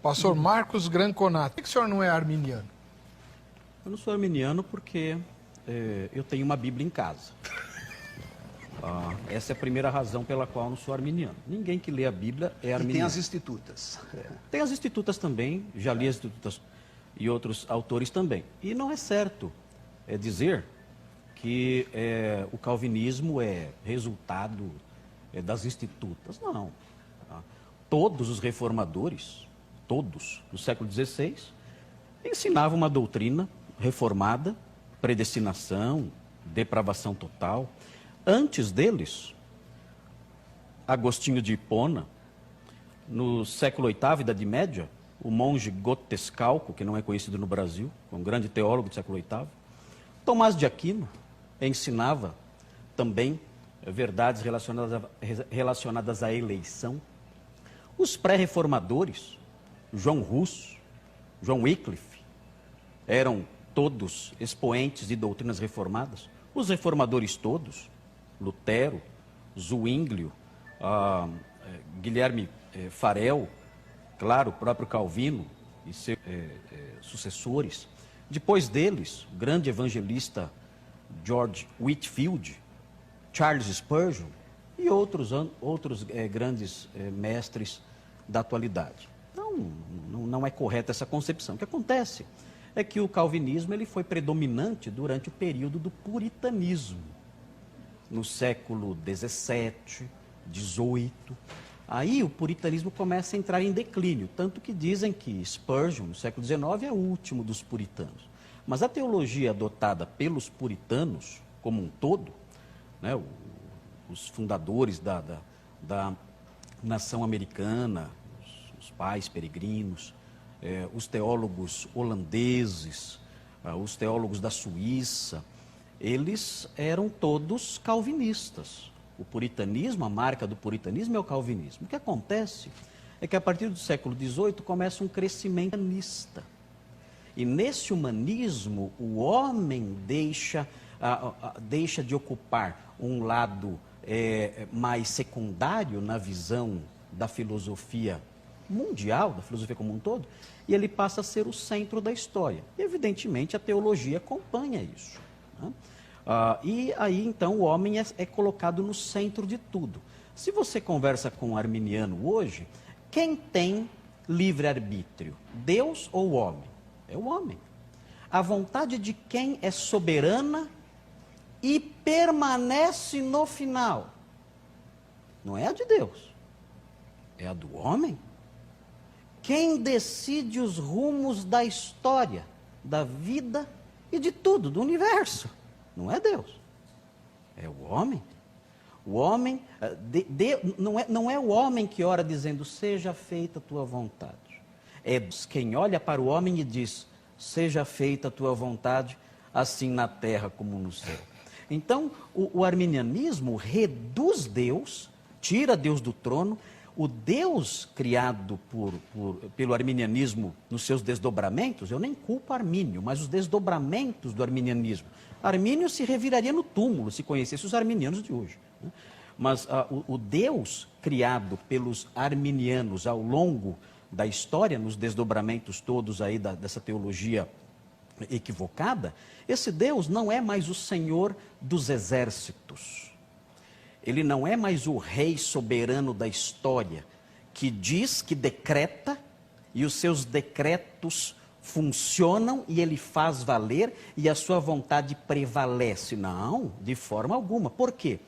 Pastor Marcos Granconato, por que o senhor não é arminiano? Eu não sou arminiano porque eu tenho uma Bíblia em casa. Essa é a primeira razão pela qual eu não sou arminiano. Ninguém que lê a Bíblia é arminiano. E tem as institutas. Tem as institutas também, já li as institutas e outros autores também. E não é certo dizer que o calvinismo é resultado das institutas. Não. Todos os reformadores, todos, no século XVI, ensinavam uma doutrina reformada, predestinação, depravação total. Antes deles, Agostinho de Hipona, no século VIII, Idade Média, o monge Gotescalco, que não é conhecido no Brasil, um grande teólogo do século VIII, Tomás de Aquino ensinava também verdades relacionadas à eleição. Os pré-reformadores, João Hus, João Wycliffe, eram todos expoentes de doutrinas reformadas. Os reformadores todos, Lutero, Zwinglio, Guilherme Farel, claro, o próprio Calvino e seus sucessores. Depois deles, o grande evangelista George Whitefield, Charles Spurgeon e outros grandes mestres da atualidade. Então, não é correta essa concepção. O que acontece é que o calvinismo ele foi predominante durante o período do puritanismo, no século XVII, XVIII. Aí o puritanismo começa a entrar em declínio, tanto que dizem que Spurgeon, no século XIX, é o último dos puritanos. Mas a teologia adotada pelos puritanos, como um todo, né, os fundadores da nação americana, os pais peregrinos, os teólogos holandeses, os teólogos da Suíça, eles eram todos calvinistas. O puritanismo, a marca do puritanismo é o calvinismo. O que acontece é que a partir do século XVIII começa um crescimento humanista. E nesse humanismo o homem deixa de ocupar um lado mais secundário na visão da filosofia mundial, da filosofia como um todo, e ele passa a ser o centro da história. E, evidentemente, a teologia acompanha isso, né? E aí, então, o homem é colocado no centro de tudo. Se você conversa com um arminiano hoje, quem tem livre-arbítrio? Deus ou o homem? É o homem. A vontade de quem é soberana e permanece no final? Não é a de Deus, é a do homem. Quem decide os rumos da história, da vida e de tudo, do universo? Não é Deus, é o homem. O homem, não é o homem que ora dizendo, seja feita a tua vontade. É Deus quem olha para o homem e diz, seja feita a tua vontade, assim na terra como no céu. Então, o arminianismo reduz Deus, tira Deus do trono. O Deus criado pelo arminianismo nos seus desdobramentos, eu nem culpo Armínio, mas os desdobramentos do arminianismo. Armínio se reviraria no túmulo se conhecesse os arminianos de hoje, né? Mas o Deus criado pelos arminianos ao longo da história, nos desdobramentos todos aí dessa teologia equivocada, esse Deus não é mais o Senhor dos exércitos. Ele não é mais o rei soberano da história, que diz, que decreta, e os seus decretos funcionam e ele faz valer e a sua vontade prevalece. Não, de forma alguma. Por quê?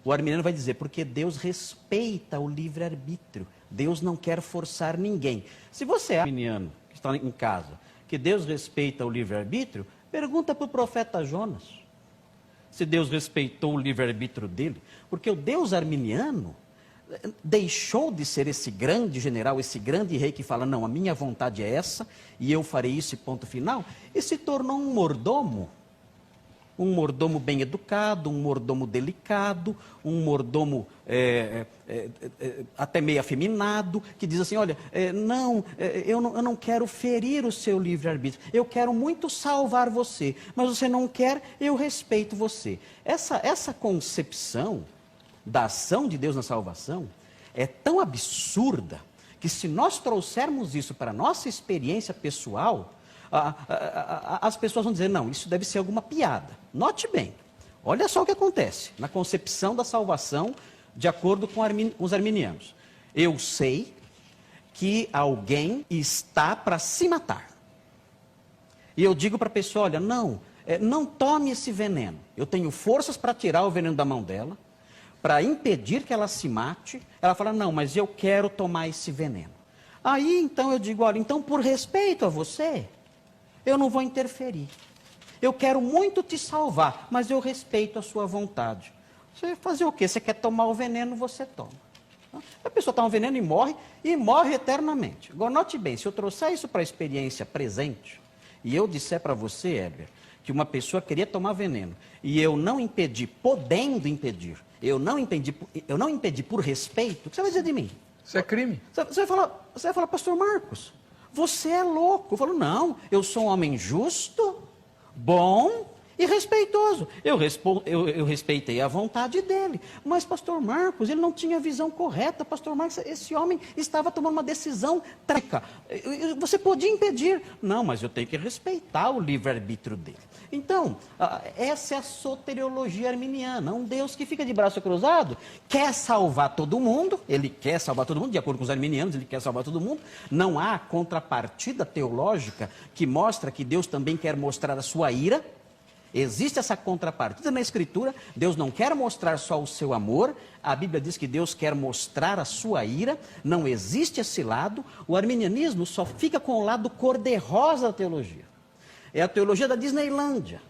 O arminiano vai dizer, porque Deus respeita o livre-arbítrio. Deus não quer forçar ninguém. Se você é arminiano, que está em casa, que Deus respeita o livre-arbítrio, pergunta para o profeta Jonas se Deus respeitou o livre-arbítrio dele. Porque o Deus arminiano deixou de ser esse grande general, esse grande rei que fala, não, a minha vontade é essa, e eu farei isso e ponto final, e se tornou um mordomo bem educado, um mordomo delicado, um mordomo até meio afeminado, que diz assim, olha, eu não quero ferir o seu livre-arbítrio, eu quero muito salvar você, mas você não quer, eu respeito você. Essa concepção da ação de Deus na salvação é tão absurda que se nós trouxermos isso para a nossa experiência pessoal, as pessoas vão dizer, não, isso deve ser alguma piada. Note bem, olha só o que acontece na concepção da salvação de acordo com os arminianos. Eu sei que alguém está para se matar. E eu digo para a pessoa, olha, não tome esse veneno. Eu tenho forças para tirar o veneno da mão dela, para impedir que ela se mate. Ela fala, não, mas eu quero tomar esse veneno. Aí, então, eu digo, olha, então, por respeito a você, eu não vou interferir. Eu quero muito te salvar, mas eu respeito a sua vontade. Você vai fazer o quê? Você quer tomar o veneno, você toma. A pessoa toma o veneno e morre eternamente. Agora, note bem, se eu trouxer isso para a experiência presente, e eu disser para você, Heber, que uma pessoa queria tomar veneno, e eu não impedi, podendo impedir, eu não impedi por respeito, o que você vai dizer de mim? Isso é crime. Você vai falar, pastor Marcos, você é louco. Eu falo, não, eu sou um homem justo, bom e respeitoso. Eu respeitei a vontade dele. Mas, pastor Marcos, ele não tinha a visão correta. Pastor Marcos, esse homem estava tomando uma decisão trágica. Você podia impedir. Não, mas eu tenho que respeitar o livre-arbítrio dele. Então, essa é a soteriologia arminiana. Um Deus que fica de braço cruzado, quer salvar todo mundo, ele quer salvar todo mundo, de acordo com os arminianos, ele quer salvar todo mundo. Não há contrapartida teológica que mostra que Deus também quer mostrar a sua ira. Existe essa contrapartida na Escritura. Deus não quer mostrar só o seu amor. A Bíblia diz que Deus quer mostrar a sua ira. Não existe esse lado. O arminianismo só fica com o lado cor-de-rosa da teologia. É a teologia da Disneylândia.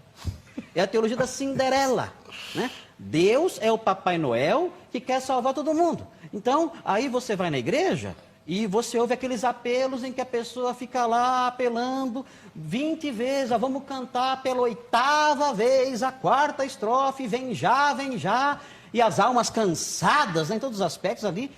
É a teologia da Cinderela. Né? Deus é o Papai Noel que quer salvar todo mundo. Então, aí você vai na igreja e você ouve aqueles apelos em que a pessoa fica lá apelando 20 vezes, vamos cantar pela 8ª vez, a 4ª estrofe, vem já, e as almas cansadas, né, em todos os aspectos ali,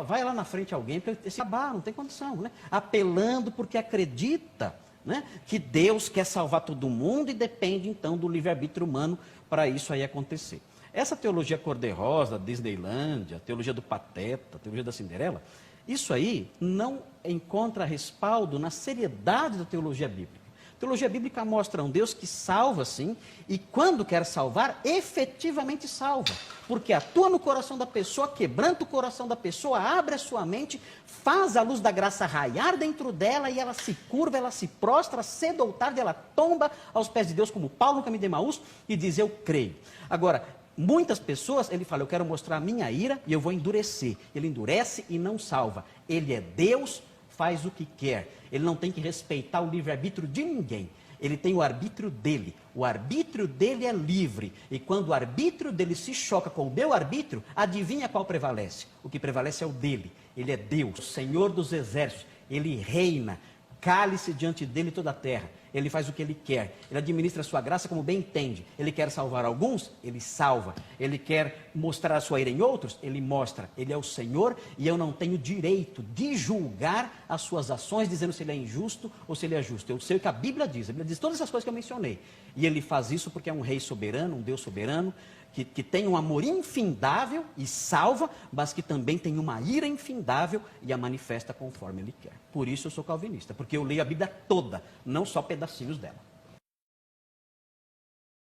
vai lá na frente alguém, porque esse acabar, não tem condição, né? Apelando porque acredita, né, que Deus quer salvar todo mundo e depende então do livre-arbítrio humano para isso aí acontecer. Essa teologia cor-de-rosa, Disneylândia, a teologia do Pateta, a teologia da Cinderela, isso aí não encontra respaldo na seriedade da teologia bíblica. A teologia bíblica mostra um Deus que salva, sim, e quando quer salvar, efetivamente salva. Porque atua no coração da pessoa, quebranta o coração da pessoa, abre a sua mente, faz a luz da graça raiar dentro dela e ela se curva, ela se prostra, cedo ou tarde ela tomba aos pés de Deus, como Paulo no caminho de Emaús, e diz, eu creio. Agora, muitas pessoas, ele fala, eu quero mostrar a minha ira e eu vou endurecer. Ele endurece e não salva. Ele é Deus, faz o que quer. Ele não tem que respeitar o livre-arbítrio de ninguém. Ele tem o arbítrio dele. O arbítrio dele é livre. E quando o arbítrio dele se choca com o meu arbítrio, adivinha qual prevalece? O que prevalece é o dele. Ele é Deus, o Senhor dos exércitos. Ele reina. Cale-se diante dele toda a terra. Ele faz o que ele quer. Ele administra a sua graça como bem entende. Ele quer salvar alguns, ele salva. Ele quer mostrar a sua ira em outros, ele mostra. Ele é o Senhor e eu não tenho direito de julgar as suas ações, dizendo se ele é injusto ou se ele é justo. Eu sei o que a Bíblia diz. A Bíblia diz todas essas coisas que eu mencionei. E ele faz isso porque é um rei soberano, um Deus soberano, que tem um amor infindável e salva, mas que também tem uma ira infindável e a manifesta conforme ele quer. Por isso eu sou calvinista, porque eu leio a Bíblia toda, não só pedacinhos dela.